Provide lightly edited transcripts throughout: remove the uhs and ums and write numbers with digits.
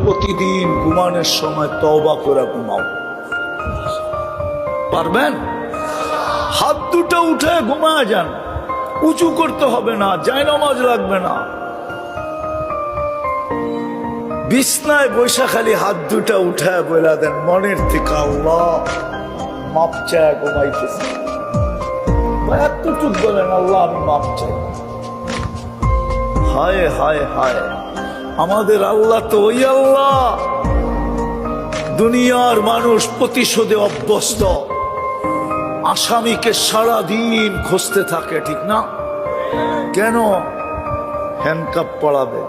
প্রতিদিন ঘুমানোর সময় তওবা করে ঘুমাও। পারবেন? হাত দুটো উঠে ঘুমায় যান, উঁচু করতে হবে না, জায়নামাজ লাগবে না। বিছনায় বৈশা খালি হাত দুটা উঠায় বলে দেন মনের থেকে, আল্লাহ মাপ চায় ঘুমাইতেছে। এতটুক বলেন, আল্লাহ আমি মাপ চাই। হায় হায় হায়, আমাদের আল্লাহ তো ওই আল্লাহ, দুনিয়ার মানুষ প্রতিশোধে অভ্যস্ত। আসামিকে সারাদিন খুঁজতে থাকে, ঠিক না? কেন? হ্যান্ডকাপ পড়াবে,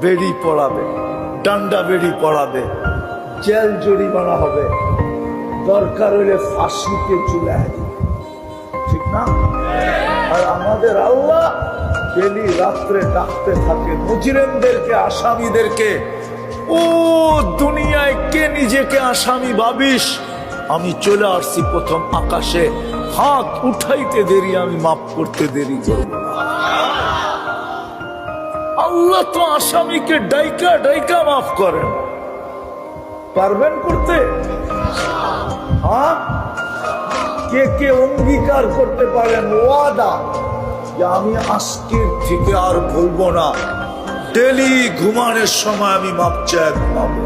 বেড়ি পড়াবে, ডান্ডা বেড়ি পড়াবে, জেল জরিমানা হবে, দরকার হইলে ফাঁসিতে ঝুলায় দিবে, ঠিক না? আর আমাদের আল্লাহ ডেলি রাত্রে ডাকতে থাকে মুজরিমদেরকে, আসামিদেরকে, ও দুনিয়ায় কে নিজেকে আসামি ভাবিস? আমি চলে আসছি প্রথম আকাশে, হাত উঠাইতে দেরি, আমি মাফ করতে দেরি করব না। আল্লাহ তো আসামিকে ডাইকা ডাইকা মাফ করেন। পারবেন করতে? হ্যাঁ, কে কে অঙ্গীকার করতে পারেন ওয়াদা যে আমি আজকের থেকে আর ভুলবো না, ডেলি ঘুমানোর সময় আমি মাপ চাই ঘুমাবো?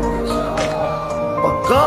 পাক্কা?